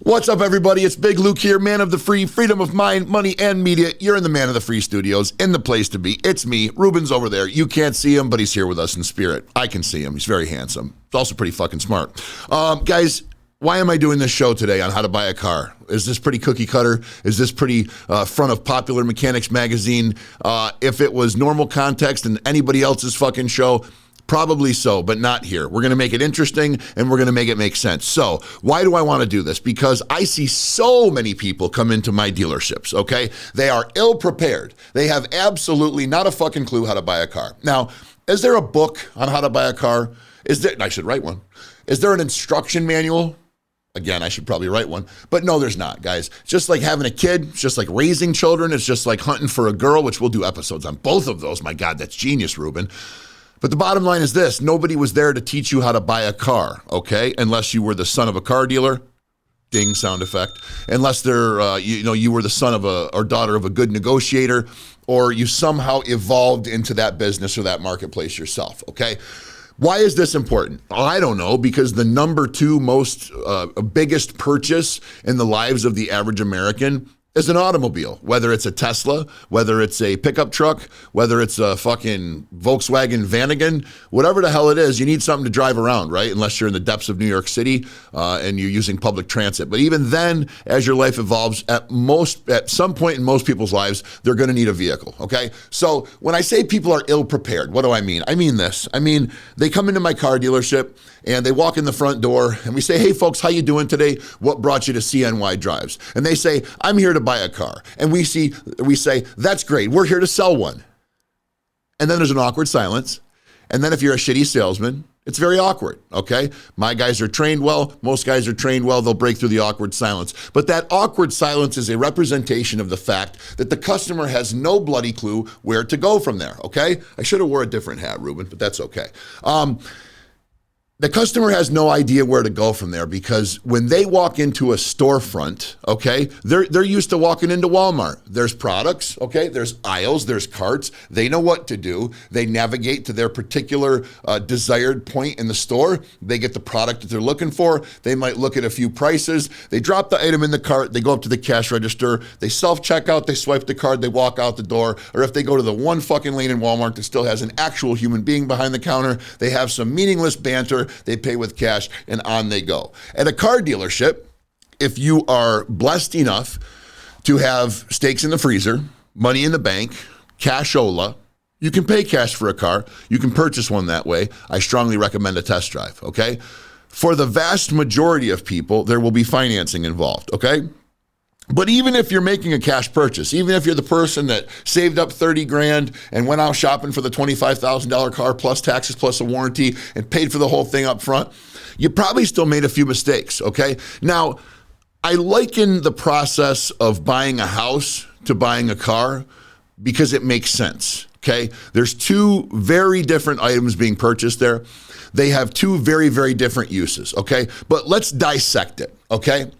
What's up, everybody? It's Big Luke here, man of the free, freedom of mind, money, and media. You're in the Man of the Free studios, in the place to be. It's me. Ruben's over there. You can't see him, but he's here with us in spirit. I can see him. He's very handsome. He's also pretty fucking smart. Guys, why am I doing this show today on how to buy a car? Is this pretty cookie cutter? Is this pretty front of Popular Mechanics magazine? If it was normal context and anybody else's fucking show, probably so, but not here. We're going to make it interesting and we're going to make it make sense. So why do I want to do this? Because I see so many people come into my dealerships, okay? They are ill prepared. They have absolutely not a fucking clue how to buy a car. Now, is there a book on how to buy a car? I should write one. Is there an instruction manual? Again, I should probably write one, but no, there's not, guys. It's just like having a kid. It's just like raising children. It's just like hunting for a girl, which we'll do episodes on both of those. My God, that's genius, Ruben. But the bottom line is this: nobody was there to teach you how to buy a car, okay? Unless you were the son of a car dealer, ding sound effect. Unless you were the son of or daughter of a good negotiator, or you somehow evolved into that business or that marketplace yourself, okay? Why is this important? I don't know, because the number two most biggest purchase in the lives of the average American is an automobile, whether it's a Tesla, whether it's a pickup truck, whether it's a fucking Volkswagen Vanagon, whatever the hell it is, you need something to drive around, right? Unless you're in the depths of New York City and you're using public transit. But even then, as your life evolves, at some point in most people's lives, they're gonna need a vehicle, okay? So when I say people are ill prepared, what do I mean? I mean this. I mean, they come into my car dealership and they walk in the front door and we say, hey folks, how you doing today? What brought you to CNY Drives? And they say, I'm here to buy a car. And we say, that's great. We're here to sell one. And then there's an awkward silence. And then if you're a shitty salesman, it's very awkward, okay? My guys are trained well. Most guys are trained well. They'll break through the awkward silence. But that awkward silence is a representation of the fact that the customer has no bloody clue where to go from there, okay? I should have wore a different hat, Ruben, but that's okay. The customer has no idea where to go from there, because when they walk into a storefront, okay, they're used to walking into Walmart. There's products, okay, there's aisles, there's carts. They know what to do. They navigate to their particular desired point in the store. They get the product that they're looking for. They might look at a few prices. They drop the item in the cart. They go up to the cash register. They self-checkout. They swipe the card. They walk out the door. Or if they go to the one fucking lane in Walmart that still has an actual human being behind the counter, they have some meaningless banter. They pay with cash, and on they go. At a car dealership, if you are blessed enough to have steaks in the freezer, money in the bank, cashola, you can pay cash for a car. You can purchase one that way. I strongly recommend a test drive, okay? For the vast majority of people, there will be financing involved, okay? But even if you're making a cash purchase, even if you're the person that saved up 30 grand and went out shopping for the $25,000 car plus taxes plus a warranty and paid for the whole thing up front, you probably still made a few mistakes, okay? Now, I liken the process of buying a house to buying a car because it makes sense, okay? There's two very different items being purchased there. They have two very, very different uses, okay? But let's dissect it, okay?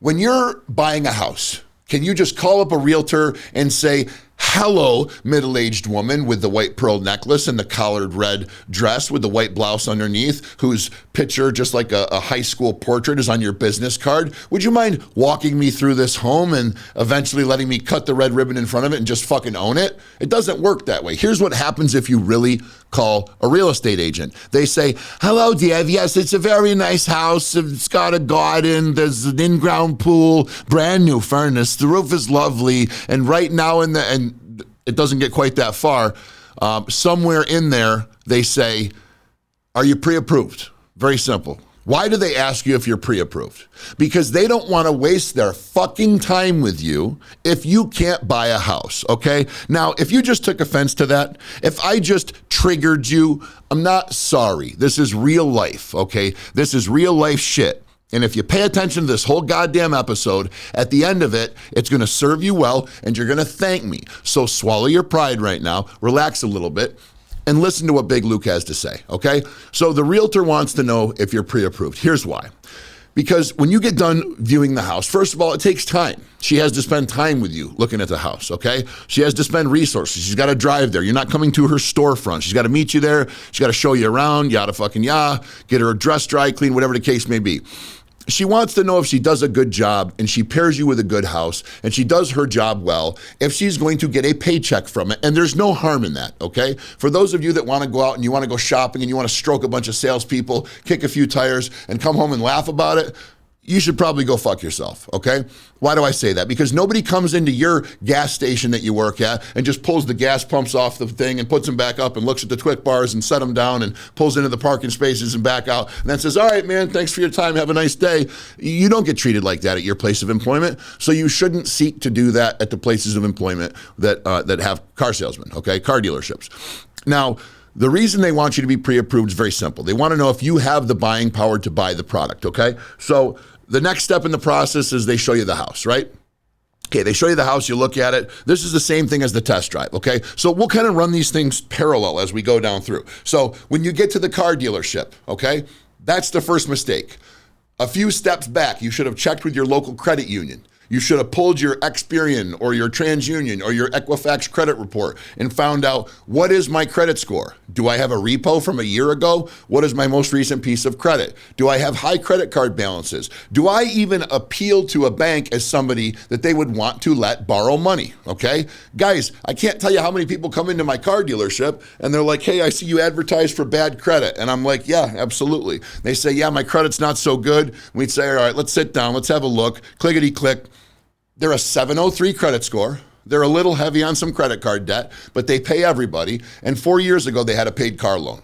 When you're buying a house, can you just call up a realtor and say, hello, middle-aged woman with the white pearl necklace and the collared red dress with the white blouse underneath, whose picture, just like a high school portrait, is on your business card? Would you mind walking me through this home and eventually letting me cut the red ribbon in front of it and just fucking own it? It doesn't work that way. Here's what happens if you really call a real estate agent. They say, hello, dear. Yes, it's a very nice house. It's got a garden. There's an in-ground pool, brand new furnace. The roof is lovely. And right now and it doesn't get quite that far. Somewhere in there, they say, are you pre-approved? Very simple. Why do they ask you if you're pre-approved? Because they don't want to waste their fucking time with you if you can't buy a house, okay? Now, if you just took offense to that, if I just triggered you, I'm not sorry. This is real life, okay? This is real life shit. And if you pay attention to this whole goddamn episode, at the end of it, it's going to serve you well and you're going to thank me. So swallow your pride right now, relax a little bit, and listen to what Big Luke has to say, okay? So the realtor wants to know if you're pre-approved. Here's why. Because when you get done viewing the house, first of all, it takes time. She has to spend time with you looking at the house, okay? She has to spend resources. She's got to drive there. You're not coming to her storefront. She's got to meet you there. She's got to show you around, yada fucking yah, get her dress dry clean, whatever the case may be. She wants to know if she does a good job and she pairs you with a good house and she does her job well, if she's going to get a paycheck from it. And there's no harm in that, okay? For those of you that want to go out and you want to go shopping and you want to stroke a bunch of salespeople, kick a few tires, and come home and laugh about it, you should probably go fuck yourself, okay? Why do I say that? Because nobody comes into your gas station that you work at and just pulls the gas pumps off the thing and puts them back up and looks at the Twick bars and set them down and pulls into the parking spaces and back out and then says, all right, man, thanks for your time. Have a nice day. You don't get treated like that at your place of employment, so you shouldn't seek to do that at the places of employment that have car salesmen, okay? Car dealerships. Now, the reason they want you to be pre-approved is very simple. They want to know if you have the buying power to buy the product, okay? So the next step in the process is they show you the house, right? Okay, they show you the house, you look at it. This is the same thing as the test drive, okay? So we'll kind of run these things parallel as we go down through. So when you get to the car dealership, okay, that's the first mistake. A few steps back, you should have checked with your local credit union. You should have pulled your Experian or your TransUnion or your Equifax credit report and found out, what is my credit score? Do I have a repo from a year ago? What is my most recent piece of credit? Do I have high credit card balances? Do I even appeal to a bank as somebody that they would want to let borrow money, okay? Guys, I can't tell you how many people come into my car dealership and they're like, hey, I see you advertise for bad credit. And I'm like, yeah, absolutely. They say, yeah, my credit's not so good. We'd say, all right, let's sit down. Let's have a look. Clickety click. They're a 703 credit score. They're a little heavy on some credit card debt, but they pay everybody. And 4 years ago, they had a paid car loan.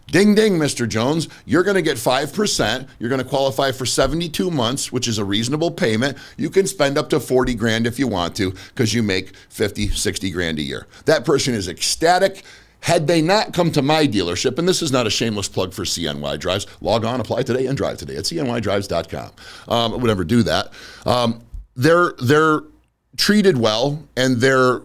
Ding, ding, Mr. Jones, you're going to get 5%. You're going to qualify for 72 months, which is a reasonable payment. You can spend up to 40 grand if you want to, because you make 50, 60 grand a year. That person is ecstatic. Had they not come to my dealership, and this is not a shameless plug for CNY Drives, log on, apply today, and drive today at cnydrives.com. I would never do that. They're treated well and they're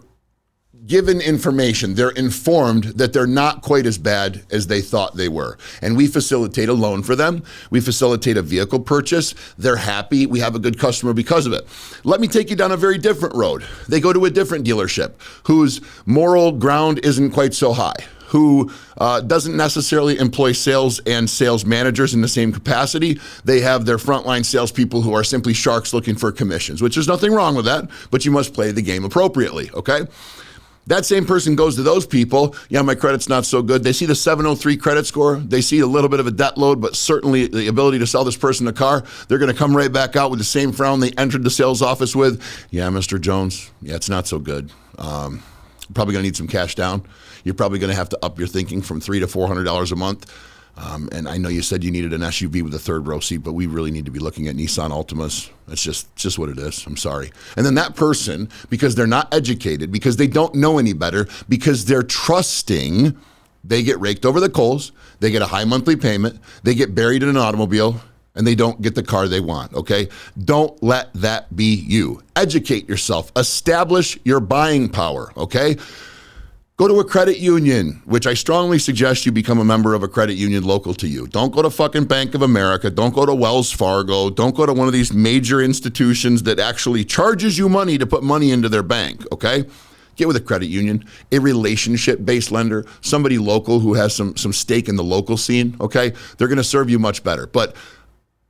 given information. They're informed that they're not quite as bad as they thought they were. And we facilitate a loan for them. We facilitate a vehicle purchase. They're happy. We have a good customer because of it. Let me take you down a very different road. They go to a different dealership whose moral ground isn't quite so high, who doesn't necessarily employ sales and sales managers in the same capacity. They have their frontline salespeople who are simply sharks looking for commissions, which there's nothing wrong with that, but you must play the game appropriately, okay? That same person goes to those people, yeah, my credit's not so good. They see the 703 credit score. They see a little bit of a debt load, but certainly the ability to sell this person a car. They're going to come right back out with the same frown they entered the sales office with. Yeah, Mr. Jones, yeah, it's not so good. Probably going to need some cash down. You're probably going to have to up your thinking from $300 to $400 a month. And I know you said you needed an SUV with a third row seat, but we really need to be looking at Nissan Altimas. That's just what it is. I'm sorry. And then that person, because they're not educated, because they don't know any better, because they're trusting, they get raked over the coals, they get a high monthly payment, they get buried in an automobile, and they don't get the car they want, okay? Don't let that be you. Educate yourself. Establish your buying power, okay? Go to a credit union, which I strongly suggest you become a member of a credit union local to you. Don't go to fucking Bank of America. Don't go to Wells Fargo. Don't go to one of these major institutions that actually charges you money to put money into their bank, okay? Get with a credit union, a relationship-based lender, somebody local who has some stake in the local scene, okay? They're going to serve you much better. But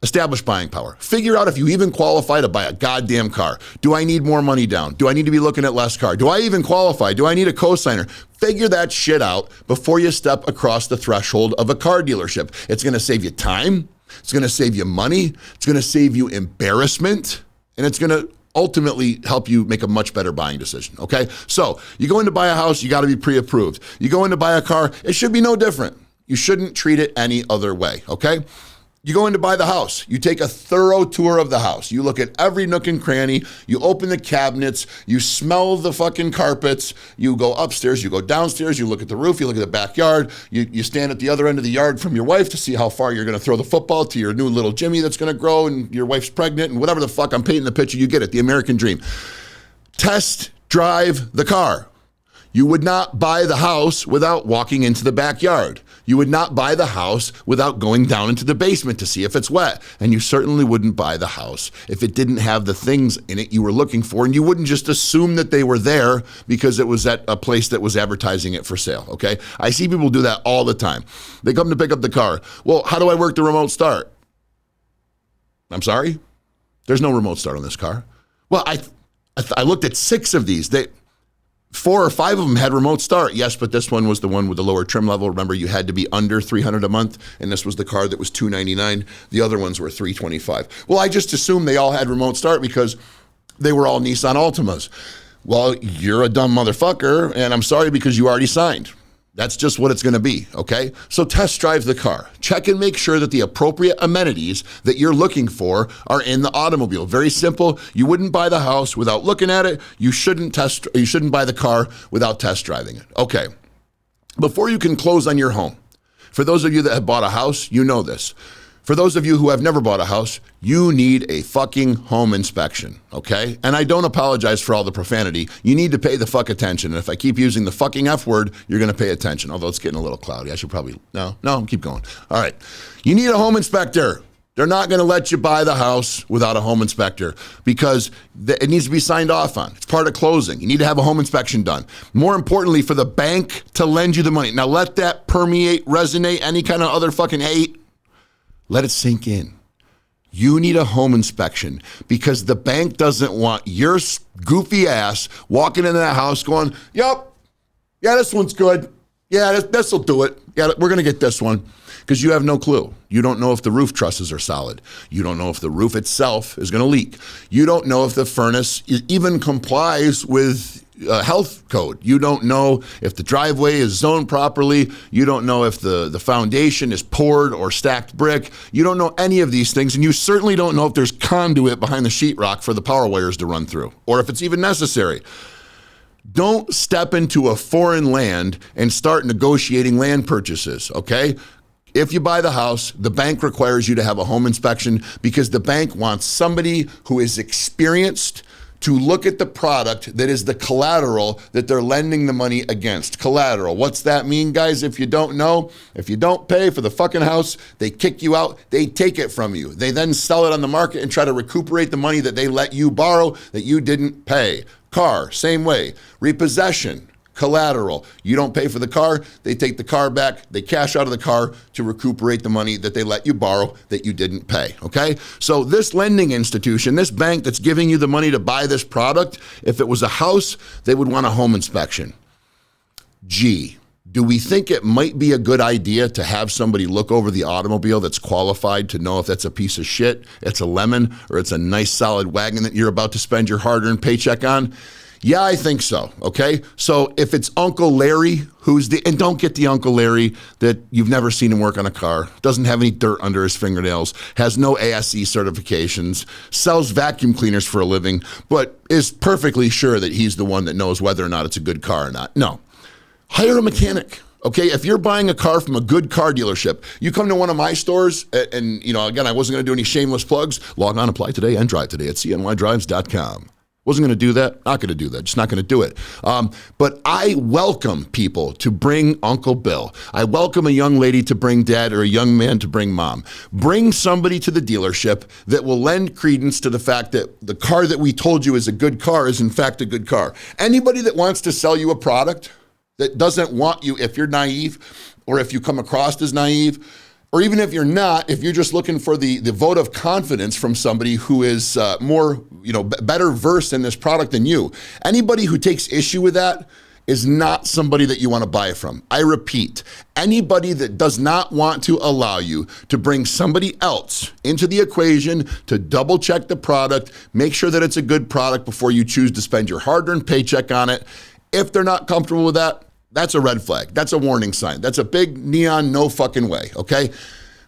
establish buying power. Figure out if you even qualify to buy a goddamn car. Do I need more money down? Do I need to be looking at less car? Do I even qualify? Do I need a cosigner? Figure that shit out before you step across the threshold of a car dealership. It's going to save you time. It's going to save you money. It's going to save you embarrassment. And it's going to ultimately help you make a much better buying decision, okay? So you go in to buy a house, you got to be pre-approved. You go in to buy a car, it should be no different. You shouldn't treat it any other way, okay? You go in to buy the house. You take a thorough tour of the house. You look at every nook and cranny. You open the cabinets. You smell the fucking carpets. You go upstairs. You go downstairs. You look at the roof. You look at the backyard. You stand at the other end of the yard from your wife to see how far you're going to throw the football to your new little Jimmy that's going to grow, and your wife's pregnant, and whatever the fuck. I'm painting the picture. You get it. The American dream. Test drive the car. You would not buy the house without walking into the backyard. You would not buy the house without going down into the basement to see if it's wet. And you certainly wouldn't buy the house if it didn't have the things in it you were looking for. And you wouldn't just assume that they were there because it was at a place that was advertising it for sale, okay? I see people do that all the time. They come to pick up the car. Well, how do I work the remote start? I'm sorry? There's no remote start on this car. Well, I looked at 6 of these. 4 or 5 of them had remote start. Yes, but this one was the one with the lower trim level. Remember, you had to be under $300 a month, and this was the car that was $299. The other ones were $325. Well, I just assumed they all had remote start because they were all Nissan Altimas. Well, you're a dumb motherfucker, and I'm sorry because you already signed. That's just what it's going to be, okay? So test drive the car. Check and make sure that the appropriate amenities that you're looking for are in the automobile. Very simple. You wouldn't buy the house without looking at it. You shouldn't buy the car without test driving it. Okay. Before you can close on your home, for those of you that have bought a house, you know this. For those of you who have never bought a house, you need a fucking home inspection, okay? And I don't apologize for all the profanity. You need to pay the fuck attention. And if I keep using the fucking F word, you're going to pay attention, although it's getting a little cloudy. I should probably, no, keep going. All right. You need a home inspector. They're not going to let you buy the house without a home inspector because it needs to be signed off on. It's part of closing. You need to have a home inspection done. More importantly, for the bank to lend you the money. Now let that permeate, resonate, any kind of other fucking hate. Let it sink in. You need a home inspection because the bank doesn't want your goofy ass walking into that house going, yep, yeah, this one's good. Yeah, this will do it. Yeah, we're going to get this one because you have no clue. You don't know if the roof trusses are solid. You don't know if the roof itself is going to leak. You don't know if the furnace even complies with health code. You don't know if the driveway is zoned properly. You don't know if the foundation is poured or stacked brick. You don't know any of these things, and you certainly don't know if there's conduit behind the sheetrock for the power wires to run through, or if it's even necessary. Don't step into a foreign land and start negotiating land purchases, okay? If you buy the house, the bank requires you to have a home inspection because the bank wants somebody who is experienced to look at the product that is the collateral that they're lending the money against. Collateral. What's that mean, guys? If you don't know, if you don't pay for the fucking house, they kick you out, they take it from you. They then sell it on the market and try to recuperate the money that they let you borrow that you didn't pay. Car, same way. Repossession. Collateral. You don't pay for the car, they take the car back, they cash out of the car to recuperate the money that they let you borrow that you didn't pay, okay? So this lending institution, this bank that's giving you the money to buy this product, if it was a house, they would want a home inspection. Gee, do we think it might be a good idea to have somebody look over the automobile that's qualified to know if that's a piece of shit, it's a lemon, or it's a nice solid wagon that you're about to spend your hard-earned paycheck on? Yeah, I think so, okay? So if it's Uncle Larry, and don't get the Uncle Larry that you've never seen him work on a car, doesn't have any dirt under his fingernails, has no ASE certifications, sells vacuum cleaners for a living, but is perfectly sure that he's the one that knows whether or not it's a good car or not. No. Hire a mechanic. Okay, if you're buying a car from a good car dealership, you come to one of my stores, and again, I wasn't going to do any shameless plugs. Log on, apply today, and drive today at cnydrives.com. Wasn't going to do that. Not going to do that. Just not going to do it. But I welcome people to bring Uncle Bill. I welcome a young lady to bring dad or a young man to bring mom. Bring somebody to the dealership that will lend credence to the fact that the car that we told you is a good car is in fact a good car. Anybody that wants to sell you a product that doesn't want you, if you're naive or if you come across as naive, or even if you're not, if you're just looking for the vote of confidence from somebody who is more, better versed in this product than you, anybody who takes issue with that is not somebody that you want to buy from. I repeat, anybody that does not want to allow you to bring somebody else into the equation to double check the product, make sure that it's a good product before you choose to spend your hard-earned paycheck on it. If they're not comfortable with that, that's a red flag. That's a warning sign. That's a big neon no fucking way, okay?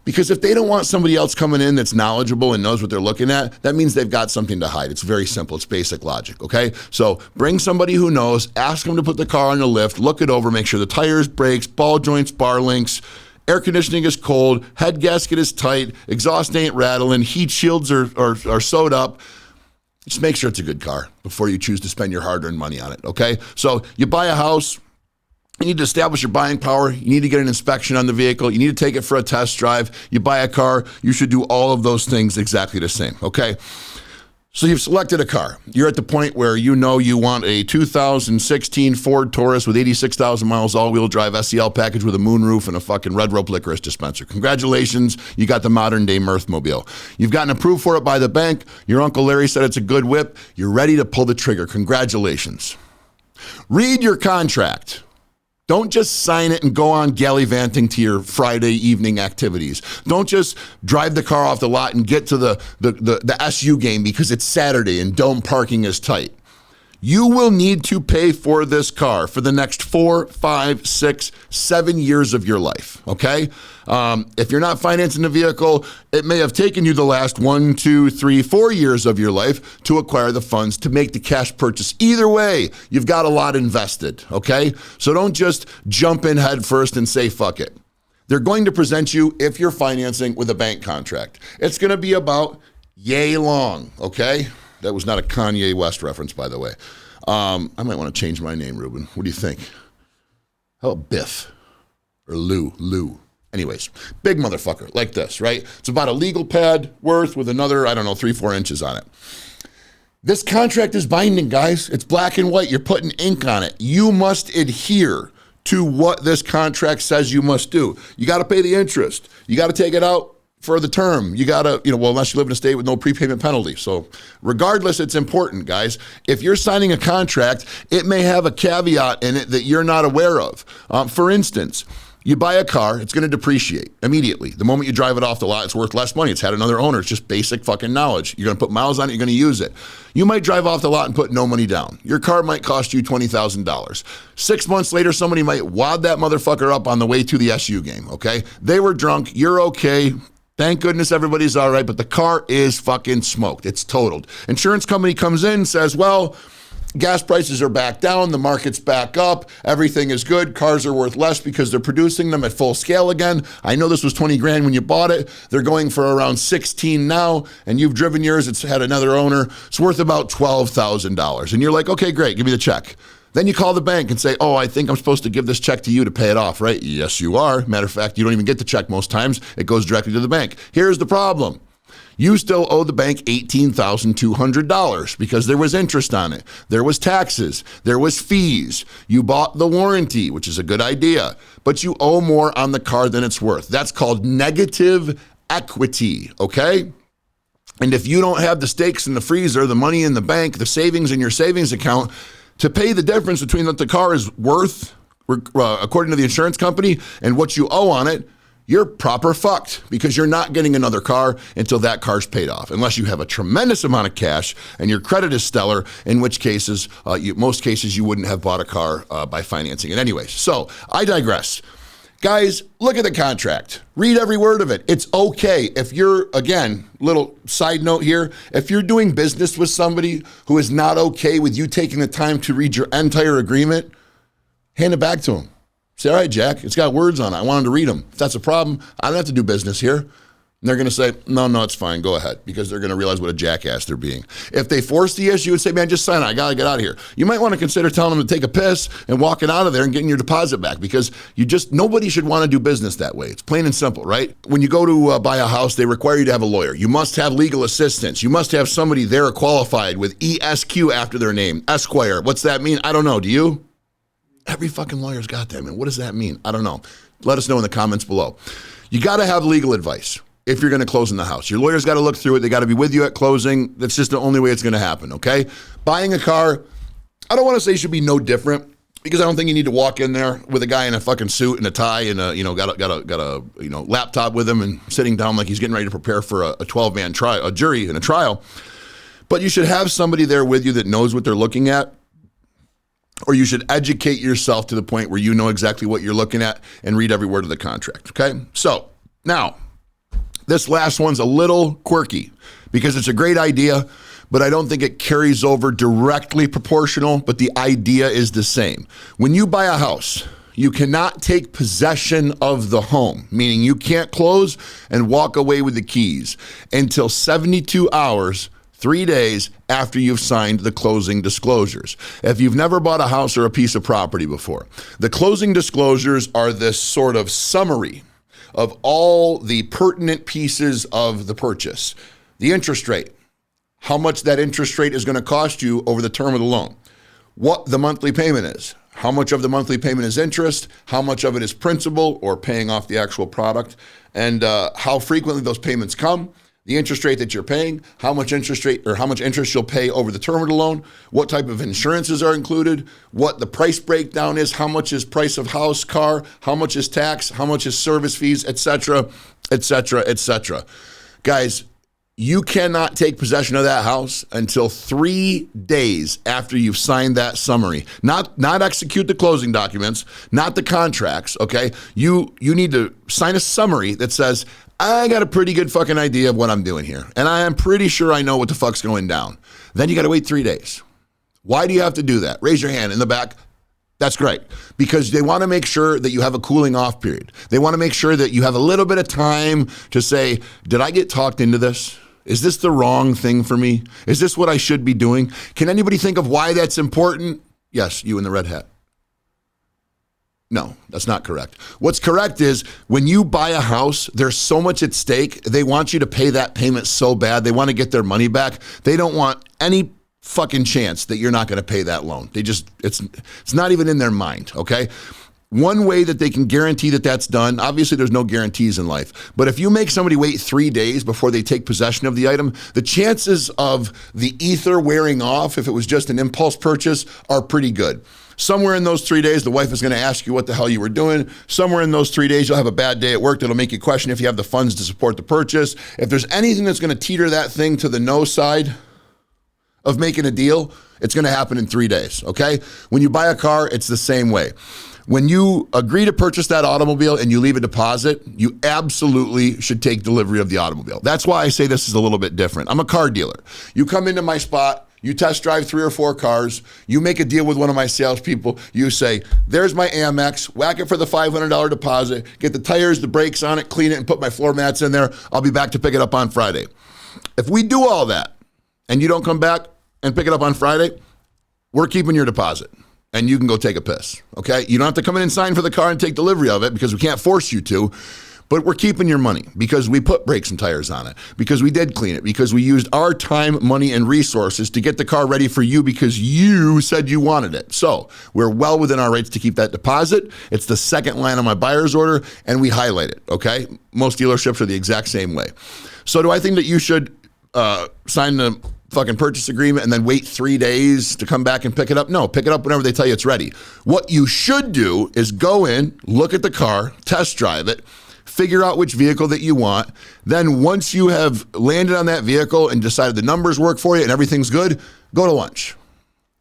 Because if they don't want somebody else coming in that's knowledgeable and knows what they're looking at, that means they've got something to hide. It's very simple. It's basic logic, okay? So bring somebody who knows, ask them to put the car on the lift, look it over, make sure the tires, brakes, ball joints, bar links, air conditioning is cold, head gasket is tight, exhaust ain't rattling, heat shields are sewed up. Just make sure it's a good car before you choose to spend your hard-earned money on it, okay? So you buy a house, you need to establish your buying power. You need to get an inspection on the vehicle. You need to take it for a test drive. You buy a car, you should do all of those things exactly the same, okay? So you've selected a car. You're at the point where you know you want a 2016 Ford Taurus with 86,000 miles all-wheel drive SEL package with a moonroof and a fucking red rope licorice dispenser. Congratulations, you got the modern-day Mirthmobile. You've gotten approved for it by the bank. Your Uncle Larry said it's a good whip. You're ready to pull the trigger. Congratulations. Read your contract. Don't just sign it and go on gallivanting to your Friday evening activities. Don't just drive the car off the lot and get to the SU game because it's Saturday and dome parking is tight. You will need to pay for this car for the next 4, 5, 6, 7 years of your life, okay? If you're not financing the vehicle, it may have taken you the last 1, 2, 3, 4 years of your life to acquire the funds to make the cash purchase. Either way, you've got a lot invested, okay? So don't just jump in head first and say, fuck it. They're going to present you, if you're financing, with a bank contract. It's going to be about yay long, okay? That was not a Kanye West reference, by the way. I might want to change my name, Ruben. What do you think? How about Biff? Or Lou? Anyways, big motherfucker, like this, right? It's about a legal pad worth with another, 3, 4 inches on it. This contract is binding, guys. It's black and white. You're putting ink on it. You must adhere to what this contract says you must do. You got to pay the interest. You got to take it out for the term. You gotta, unless you live in a state with no prepayment penalty. So regardless, it's important, guys. If you're signing a contract, it may have a caveat in it that you're not aware of. For instance, you buy a car, it's gonna depreciate immediately. The moment you drive it off the lot, it's worth less money. It's had another owner. It's just basic fucking knowledge. You're gonna put miles on it, you're gonna use it. You might drive off the lot and put no money down. Your car might cost you $20,000. 6 months later, somebody might wad that motherfucker up on the way to the SU game, okay? They were drunk, you're okay. Thank goodness everybody's all right, but the car is fucking smoked. It's totaled. Insurance company comes in and says, well, gas prices are back down, the market's back up, everything is good, cars are worth less because they're producing them at full scale again. I know this was 20 grand when you bought it. They're going for around 16 now, and you've driven yours, it's had another owner. It's worth about $12,000. And you're like, okay, great, give me the check. Then you call the bank and say, oh, I think I'm supposed to give this check to you to pay it off, right? Yes, you are. Matter of fact, you don't even get the check most times. It goes directly to the bank. Here's the problem. You still owe the bank $18,200 because there was interest on it. There was taxes. There was fees. You bought the warranty, which is a good idea, but you owe more on the car than it's worth. That's called negative equity, okay? And if you don't have the stakes in the freezer, the money in the bank, the savings in your savings account, to pay the difference between what the car is worth, according to the insurance company, and what you owe on it, you're proper fucked because you're not getting another car until that car's paid off, unless you have a tremendous amount of cash and your credit is stellar, in which cases, most cases, you wouldn't have bought a car by financing it anyway. So I digress. Guys, look at the contract. Read every word of it. It's okay. If you're, again, little side note here, if you're doing business with somebody who is not okay with you taking the time to read your entire agreement, hand it back to them. Say, all right, Jack, it's got words on it. I wanted to read them. If that's a problem, I don't have to do business here. And they're going to say, no, it's fine. Go ahead. Because they're going to realize what a jackass they're being. If they force the issue and say, man, just sign it. I got to get out of here. You might want to consider telling them to take a piss and walking out of there and getting your deposit back because nobody should want to do business that way. It's plain and simple, right? When you go to buy a house, they require you to have a lawyer. You must have legal assistance. You must have somebody there qualified with ESQ after their name. Esquire. What's that mean? I don't know. Do you? Every fucking lawyer's got that, man. What does that mean? I don't know. Let us know in the comments below. You got to have legal advice if you're going to close in the house. Your lawyer's got to look through it. They got to be with you at closing. That's just the only way it's going to happen, okay? Buying a car, I don't want to say should be no different because I don't think you need to walk in there with a guy in a fucking suit and a tie and got a laptop with him and sitting down like he's getting ready to prepare for a 12-man trial, a jury in a trial. But you should have somebody there with you that knows what they're looking at, or you should educate yourself to the point where you know exactly what you're looking at and read every word of the contract, okay? So now, this last one's a little quirky because it's a great idea, but I don't think it carries over directly proportional, but the idea is the same. When you buy a house, you cannot take possession of the home, meaning you can't close and walk away with the keys until 72 hours 3 days after you've signed the closing disclosures. If you've never bought a house or a piece of property before, the closing disclosures are this sort of summary of all the pertinent pieces of the purchase. The interest rate, how much that interest rate is going to cost you over the term of the loan, what the monthly payment is, how much of the monthly payment is interest, how much of it is principal or paying off the actual product, and how frequently those payments come, the interest rate that you're paying, how much interest rate or how much interest you'll pay over the term of the loan, what type of insurances are included, what the price breakdown is, how much is price of house, car, how much is tax, how much is service fees, etc., etc., etc. Guys, you cannot take possession of that house until 3 days after you've signed that summary. Not execute the closing documents, not the contracts, okay? You need to sign a summary that says, I got a pretty good fucking idea of what I'm doing here, and I am pretty sure I know what the fuck's going down. Then you got to wait 3 days. Why do you have to do that? Raise your hand in the back. That's great, because they want to make sure that you have a cooling off period. They want to make sure that you have a little bit of time to say, did I get talked into this? Is this the wrong thing for me? Is this what I should be doing? Can anybody think of why that's important? Yes, you in the red hat. No, that's not correct. What's correct is when you buy a house, there's so much at stake. They want you to pay that payment so bad. They want to get their money back. They don't want any fucking chance that you're not going to pay that loan. It's not even in their mind, okay? One way that they can guarantee that that's done, obviously there's no guarantees in life, but if you make somebody wait 3 days before they take possession of the item, the chances of the ether wearing off, if it was just an impulse purchase, are pretty good. Somewhere in those 3 days, the wife is going to ask you what the hell you were doing. Somewhere in those 3 days, you'll have a bad day at work that'll make you question if you have the funds to support the purchase. If there's anything that's going to teeter that thing to the no side of making a deal, it's going to happen in 3 days, okay? When you buy a car, it's the same way. When you agree to purchase that automobile and you leave a deposit, you absolutely should take delivery of the automobile. That's why I say this is a little bit different. I'm a car dealer. You come into my spot, you test drive 3 or 4 cars, you make a deal with one of my salespeople, you say, there's my Amex, whack it for the $500 deposit, get the tires, the brakes on it, clean it, and put my floor mats in there. I'll be back to pick it up on Friday. If we do all that and you don't come back and pick it up on Friday, we're keeping your deposit. And you can go take a piss, okay? You don't have to come in and sign for the car and take delivery of it because we can't force you to, but we're keeping your money because we put brakes and tires on it, because we did clean it, because we used our time, money, and resources to get the car ready for you because you said you wanted it. So we're well within our rights to keep that deposit. It's the second line on my buyer's order, and we highlight it, okay? Most dealerships are the exact same way. So do I think that you should sign the fucking purchase agreement and then wait 3 days to come back and pick it up? No, pick it up whenever they tell you it's ready. What you should do is go in, look at the car, test drive it, figure out which vehicle that you want. Then once you have landed on that vehicle and decided the numbers work for you and everything's good, go to lunch.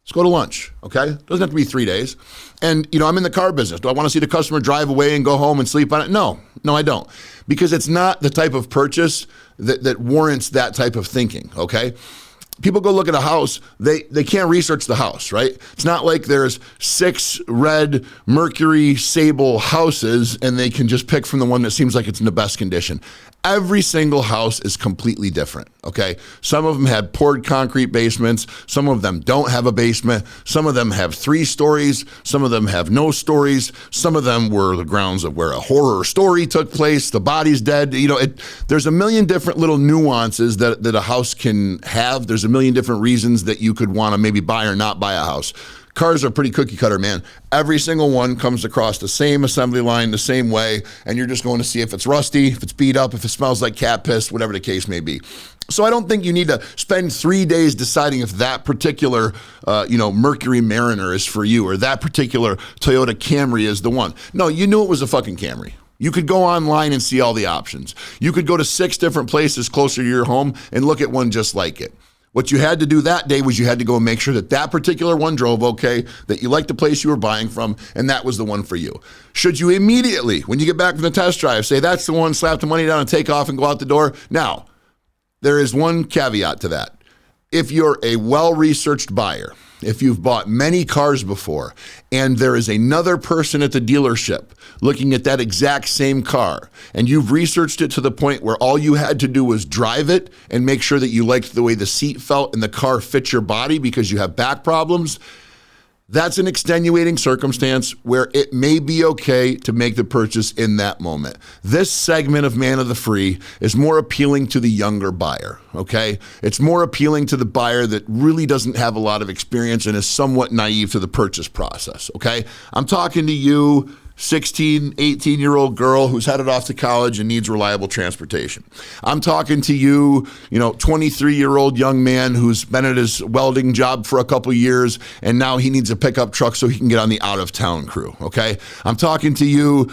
Let's go to lunch, okay? Doesn't have to be 3 days. And, I'm in the car business. Do I want to see the customer drive away and go home and sleep on it? No, I don't. Because it's not the type of purchase that warrants that type of thinking, okay? People go look at a house, they can't research the house, right? It's not like there's 6 red Mercury Sable houses and they can just pick from the one that seems like it's in the best condition. Every single house is completely different, okay? Some of them have poured concrete basements. Some of them don't have a basement. Some of them have 3 stories. Some of them have no stories. Some of them were the grounds of where a horror story took place. The body's dead. There's a million different little nuances that a house can have. There's a million different reasons that you could want to maybe buy or not buy a house. Cars are pretty cookie cutter, man. Every single one comes across the same assembly line, the same way, and you're just going to see if it's rusty, if it's beat up, if it smells like cat piss, whatever the case may be. So I don't think you need to spend 3 days deciding if that particular, Mercury Mariner is for you or that particular Toyota Camry is the one. No, you knew it was a fucking Camry. You could go online and see all the options. You could go to 6 different places closer to your home and look at one just like it. What you had to do that day was you had to go and make sure that particular one drove okay, that you liked the place you were buying from, and that was the one for you. Should you immediately, when you get back from the test drive, say that's the one, slap the money down and take off and go out the door? Now, there is one caveat to that. If you're a well-researched buyer, if you've bought many cars before, and there is another person at the dealership looking at that exact same car, and you've researched it to the point where all you had to do was drive it and make sure that you liked the way the seat felt and the car fit your body because you have back problems, That's an extenuating circumstance where it may be okay to make the purchase in that moment. This segment of Man of the Free is more appealing to the younger buyer, okay? It's more appealing to the buyer that really doesn't have a lot of experience and is somewhat naive to the purchase process, okay? I'm talking to you, 16, 18-year-old girl who's headed off to college and needs reliable transportation. I'm talking to you, 23-year-old young man who's been at his welding job for a couple years and now he needs a pickup truck so he can get on the out-of-town crew, okay? I'm talking to you,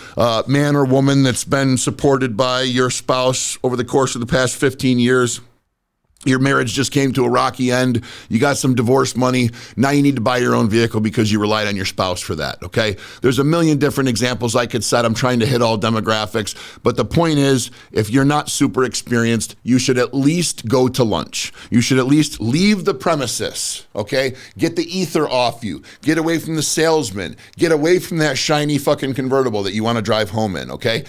man or woman that's been supported by your spouse over the course of the past 15 years. Your marriage just came to a rocky end. You got some divorce money. Now you need to buy your own vehicle because you relied on your spouse for that, okay? There's a million different examples I could set. I'm trying to hit all demographics. But the point is, if you're not super experienced, you should at least go to lunch. You should at least leave the premises, okay? Get the ether off you. Get away from the salesman. Get away from that shiny fucking convertible that you want to drive home in, okay?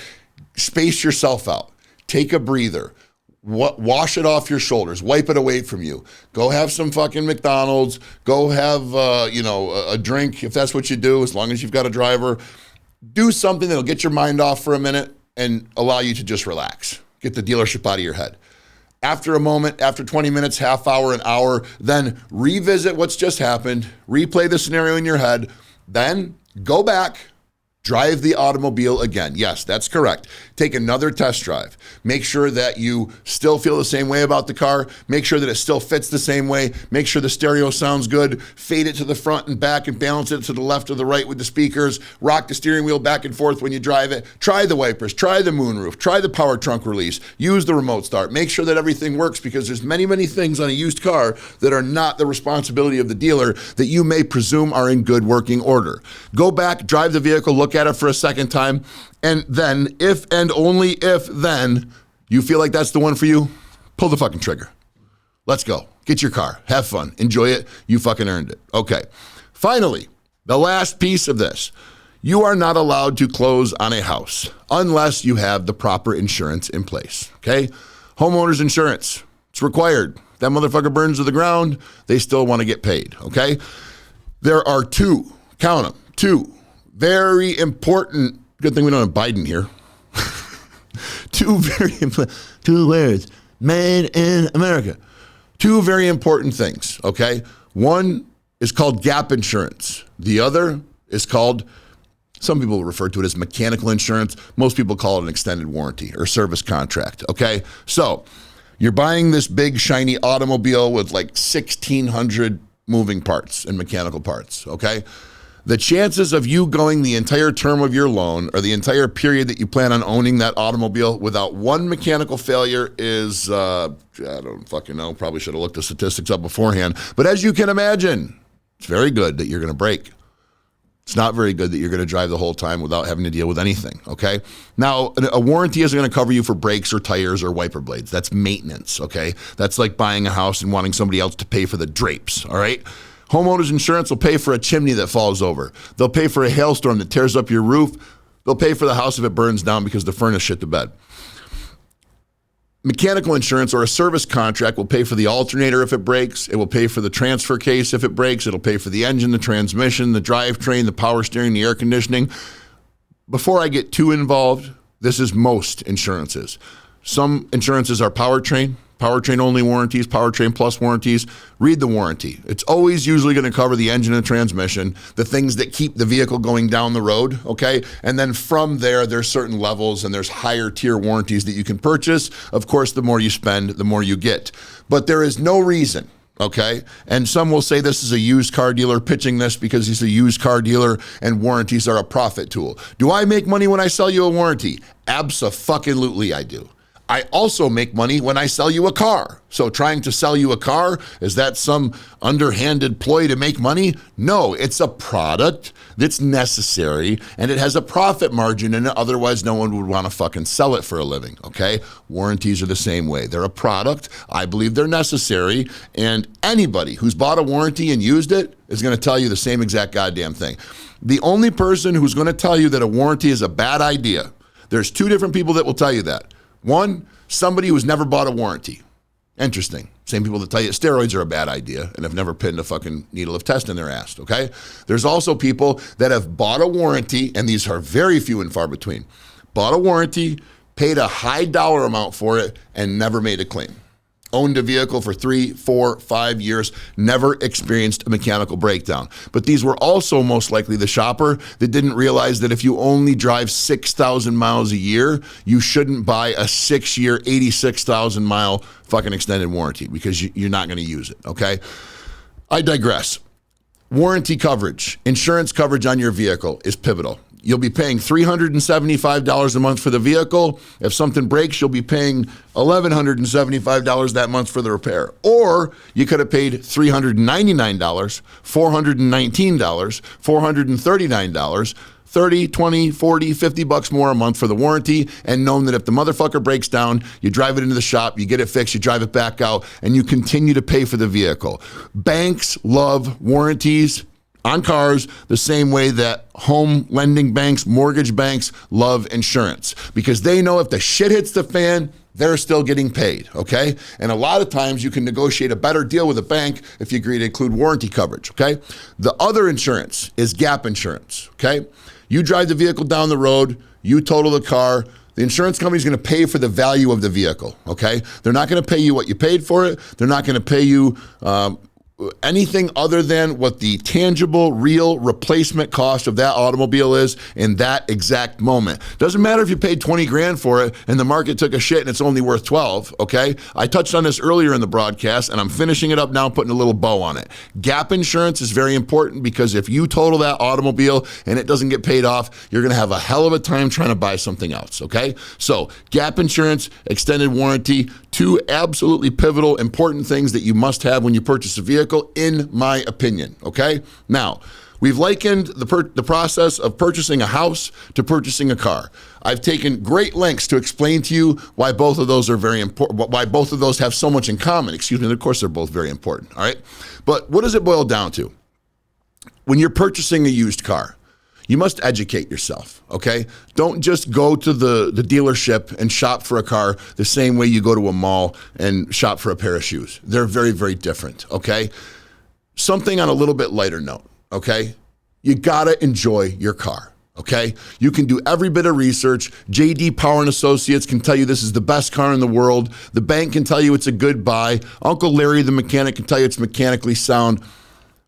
Space yourself out. Take a breather. Wash it off your shoulders. Wipe it away from you. Go have some fucking McDonald's. Go have, a drink if that's what you do, as long as you've got a driver. Do something that'll get your mind off for a minute and allow you to just relax. Get the dealership out of your head. After a moment, after 20 minutes, half hour, an hour, then revisit what's just happened. Replay the scenario in your head. Then go back. Drive the automobile again. Yes, that's correct. Take another test drive. Make sure that you still feel the same way about the car. Make sure that it still fits the same way. Make sure the stereo sounds good. Fade it to the front and back and balance it to the left or the right with the speakers. Rock the steering wheel back and forth when you drive it. Try the wipers. Try the moonroof. Try the power trunk release. Use the remote start. Make sure that everything works because there's many, many things on a used car that are not the responsibility of the dealer that you may presume are in good working order. Go back, drive the vehicle, look at it for a second time, and then if and only if then you feel like that's the one for you, pull the fucking trigger. Let's go. Get your car. Have fun. Enjoy it. You fucking earned it. Okay. Finally, the last piece of this. You are not allowed to close on a house unless you have the proper insurance in place. Okay? Homeowners Insurance. It's required. That motherfucker burns to the ground. They still want to get paid. Okay? There are two, count them, two very important, good thing we don't have Biden here. Two words, made in America. Two very important things, okay? One is called gap insurance. The other is called, some people refer to it as mechanical insurance. Most people call it an extended warranty or service contract, okay? So you're buying this big shiny automobile with like 1,600 moving parts and mechanical parts, okay? The chances of you going the entire term of your loan or the entire period that you plan on owning that automobile without one mechanical failure is, I don't fucking know, probably should have looked the statistics up beforehand. But as you can imagine, it's very good that you're going to break. It's not very good that you're going to drive the whole time without having to deal with anything, okay? Now, a warranty isn't going to cover you for brakes or tires or wiper blades. That's maintenance, okay? That's like buying a house and wanting somebody else to pay for the drapes, all right? Homeowners Insurance will pay for a chimney that falls over. They'll pay for a hailstorm that tears up your roof. They'll pay for the house if it burns down because the furnace shit the bed. Mechanical insurance or a service contract will pay for the alternator if it breaks. It will pay for the transfer case if it breaks. It'll pay for the engine, the transmission, the drivetrain, the power steering, the air conditioning. Before I get too involved, this is most insurances. Some insurances are powertrain only warranties, powertrain plus warranties. Read the warranty. It's always usually going to cover the engine and transmission, the things that keep the vehicle going down the road, okay? And then from there, there's certain levels and there's higher tier warranties that you can purchase. Of course, the more you spend, the more you get. But there is no reason, okay? And some will say this is a used car dealer pitching this because he's a used car dealer and warranties are a profit tool. Do I make money when I sell you a warranty? Abso-fucking-lutely I do. I also make money when I sell you a car. So trying to sell you a car, is that some underhanded ploy to make money? No, it's a product that's necessary and it has a profit margin in it. Otherwise, no one would want to fucking sell it for a living, okay? Warranties are the same way. They're a product. I believe they're necessary. And anybody who's bought a warranty and used it is going to tell you the same exact goddamn thing. The only person who's going to tell you that a warranty is a bad idea, there's two different people that will tell you that. One, somebody who's never bought a warranty. Interesting. Same people that tell you steroids are a bad idea and have never pinned a fucking needle of test in their ass, okay? There's also people that have bought a warranty, and these are very few and far between. Bought a warranty, paid a high dollar amount for it, and never made a claim. Owned a vehicle for 3, 4, 5 years, never experienced a mechanical breakdown. But these were also most likely the shopper that didn't realize that if you only drive 6,000 miles a year, you shouldn't buy a 6-year, 86,000 mile fucking extended warranty because you're not going to use it, okay? I digress. Warranty coverage, insurance coverage on your vehicle is pivotal. You'll be paying $375 a month for the vehicle. If something breaks, you'll be paying $1,175 that month for the repair. Or you could have paid $399, $419, $439, 30, 20, 40, 50 bucks more a month for the warranty, and known that if the motherfucker breaks down, you drive it into the shop, you get it fixed, you drive it back out, and you continue to pay for the vehicle. Banks love warranties on cars the same way that home lending banks, mortgage banks love insurance, because they know if the shit hits the fan, they're still getting paid, okay? And a lot of times you can negotiate a better deal with a bank if you agree to include warranty coverage, okay? The other insurance is gap insurance, okay? You drive the vehicle down the road, you total the car, the insurance company is going to pay for the value of the vehicle, okay? They're not going to pay you what you paid for it. They're not going to pay you anything other than what the tangible, real replacement cost of that automobile is in that exact moment. Doesn't matter if you paid 20 grand for it and the market took a shit and it's only worth 12, okay? I touched on this earlier in the broadcast and I'm finishing it up now, putting a little bow on it. Gap insurance is very important because if you total that automobile and it doesn't get paid off, you're gonna have a hell of a time trying to buy something else, okay? So gap insurance, extended warranty, two absolutely pivotal, important things that you must have when you purchase a vehicle, in my opinion, okay? Now, we've likened the process of purchasing a house to purchasing a car. I've taken great lengths to explain to you why both of those are very important, why both of those have so much in common. Excuse me, and of course they're both very important, all right? But what does it boil down to? When you're purchasing a used car, you must educate yourself, okay? Don't just go to the dealership and shop for a car the same way you go to a mall and shop for a pair of shoes. They're very, very different, okay? Something on a little bit lighter note, okay? You gotta enjoy your car, okay? You can do every bit of research. J.D. Power and Associates can tell you this is the best car in the world. The bank can tell you it's a good buy. Uncle Larry, the mechanic, can tell you it's mechanically sound.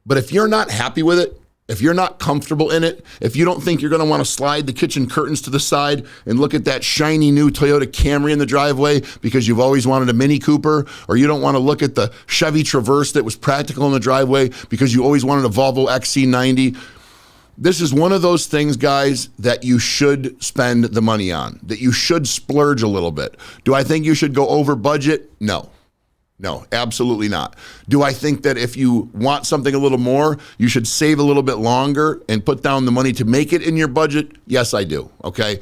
But if you're not happy with it, if you're not comfortable in it, if you don't think you're going to want to slide the kitchen curtains to the side and look at that shiny new Toyota Camry in the driveway because you've always wanted a Mini Cooper, or you don't want to look at the Chevy Traverse that was practical in the driveway because you always wanted a Volvo XC90, this is one of those things, guys, that you should spend the money on, that you should splurge a little bit. Do I think you should go over budget? No. No, absolutely not. Do I think that if you want something a little more, you should save a little bit longer and put down the money to make it in your budget? Yes, I do, okay?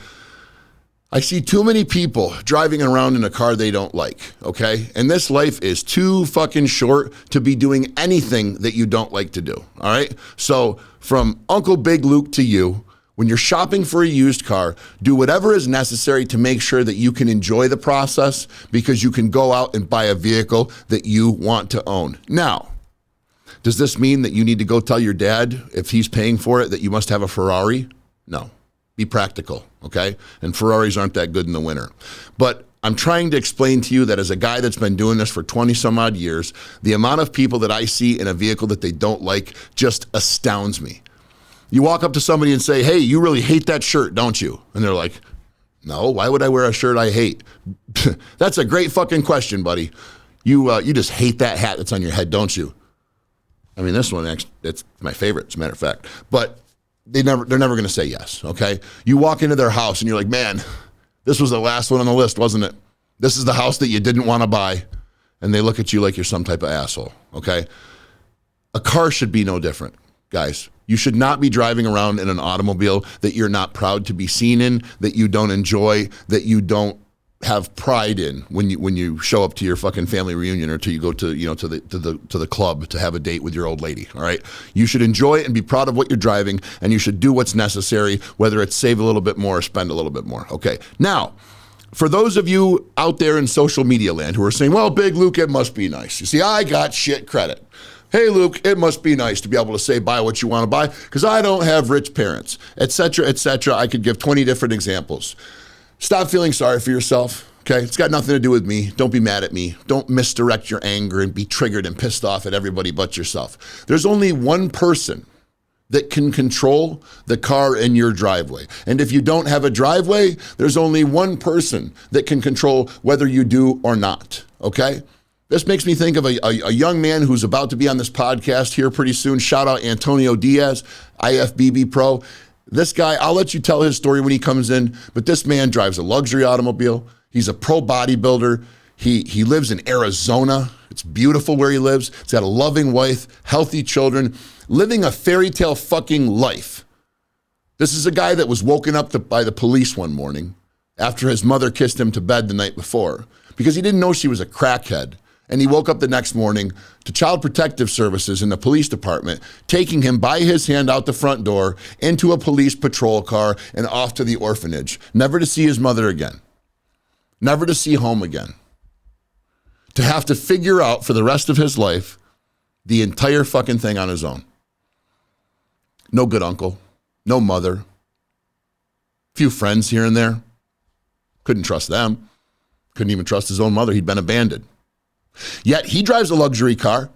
I see too many people driving around in a car they don't like, okay? And this life is too fucking short to be doing anything that you don't like to do, all right? So from Uncle Big Luke to you, when you're shopping for a used car, do whatever is necessary to make sure that you can enjoy the process, because you can go out and buy a vehicle that you want to own. Now, does this mean that you need to go tell your dad, if he's paying for it, that you must have a Ferrari? No. Be practical, okay? And Ferraris aren't that good in the winter. But I'm trying to explain to you that as a guy that's been doing this for 20 some odd years, the amount of people that I see in a vehicle that they don't like just astounds me. You walk up to somebody and say, hey, you really hate that shirt, don't you? And they're like, no, why would I wear a shirt I hate? That's a great fucking question, buddy. You just hate that hat that's on your head, don't you? I mean, this one, actually, it's my favorite, as a matter of fact. But they're never going to say yes, okay? You walk into their house and you're like, man, this was the last one on the list, wasn't it? This is the house that you didn't want to buy. And they look at you like you're some type of asshole, okay? A car should be no different, guys. You should not be driving around in an automobile that you're not proud to be seen in, that you don't enjoy, that you don't have pride in when you show up to your fucking family reunion, or till you go to the club to have a date with your old lady. All right, you should enjoy it and be proud of what you're driving, and you should do what's necessary, whether it's save a little bit more or spend a little bit more. Okay, now For those of you out there in social media land who are saying, well, Big Luke, it must be nice. You see, I got shit credit. Hey, Luke, it must be nice to be able to say buy what you want to buy because I don't have rich parents, et cetera, et cetera. I could give 20 different examples. Stop feeling sorry for yourself, okay? It's got nothing to do with me. Don't be mad at me. Don't misdirect your anger and be triggered and pissed off at everybody but yourself. There's only one person that can control the car in your driveway. And if you don't have a driveway, there's only one person that can control whether you do or not, okay? This makes me think of a young man who's about to be on this podcast here pretty soon. Shout out Antonio Diaz, IFBB Pro. This guy, I'll let you tell his story when he comes in, but this man drives a luxury automobile. He's a pro bodybuilder. He lives in Arizona. It's beautiful where he lives. He's got a loving wife, healthy children, living a fairy tale fucking life. This is a guy that was woken up by the police one morning after his mother kissed him to bed the night before because he didn't know she was a crackhead. And he woke up the next morning to Child Protective Services in the police department, taking him by his hand out the front door into a police patrol car and off to the orphanage, never to see his mother again, never to see home again, to have to figure out for the rest of his life the entire fucking thing on his own. No good uncle, no mother, few friends here and there. Couldn't trust them. Couldn't even trust his own mother. He'd been abandoned. Yet he drives a luxury car.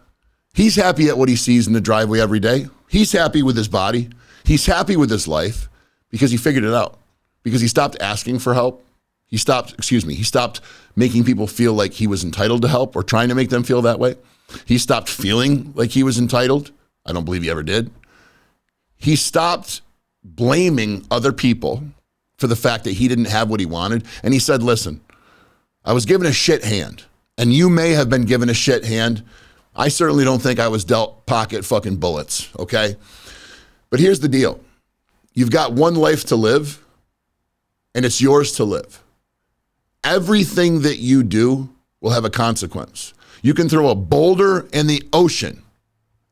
He's happy at what he sees in the driveway every day. He's happy with his body. He's happy with his life because he figured it out. Because he stopped asking for help. He stopped making people feel like he was entitled to help or trying to make them feel that way. He stopped feeling like he was entitled. I don't believe he ever did. He stopped blaming other people for the fact that he didn't have what he wanted. And he said, listen, I was given a shit hand. And you may have been given a shit hand. I certainly don't think I was dealt pocket fucking bullets, okay? But here's the deal. You've got one life to live, and it's yours to live. Everything that you do will have a consequence. You can throw a boulder in the ocean,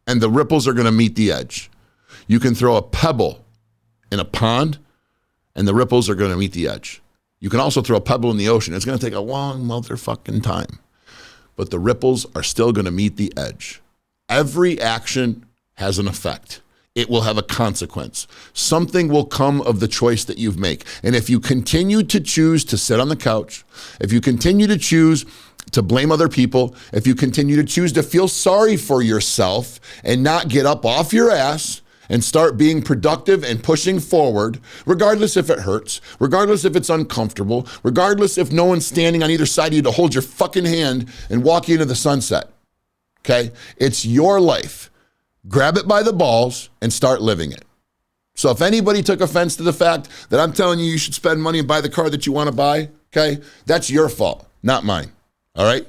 and the ripples are going to meet the edge. You can throw a pebble in a pond, and the ripples are going to meet the edge. You can also throw a pebble in the ocean. It's going to take a long motherfucking time. But the ripples are still going to meet the edge. Every action has an effect. It will have a consequence. Something will come of the choice that you make. And if you continue to choose to sit on the couch, if you continue to choose to blame other people, if you continue to choose to feel sorry for yourself and not get up off your ass and start being productive and pushing forward, regardless if it hurts, regardless if it's uncomfortable, regardless if no one's standing on either side of you to hold your fucking hand and walk you into the sunset, okay? It's your life. Grab it by the balls and start living it. So if anybody took offense to the fact that I'm telling you should spend money and buy the car that you want to buy, okay, that's your fault, not mine, all right?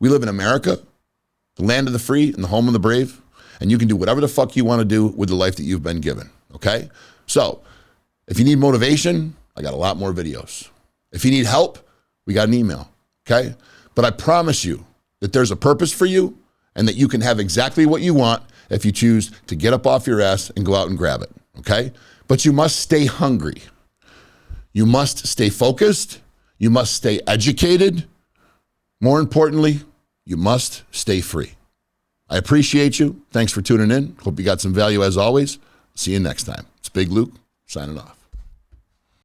We live in America, the land of the free and the home of the brave. And you can do whatever the fuck you want to do with the life that you've been given, okay? So if you need motivation, I got a lot more videos. If you need help, we got an email, okay? But I promise you that there's a purpose for you and that you can have exactly what you want if you choose to get up off your ass and go out and grab it, okay? But you must stay hungry. You must stay focused. You must stay educated. More importantly, you must stay free. I appreciate you. Thanks for tuning in. Hope you got some value as always. See you next time. It's Big Luke signing off.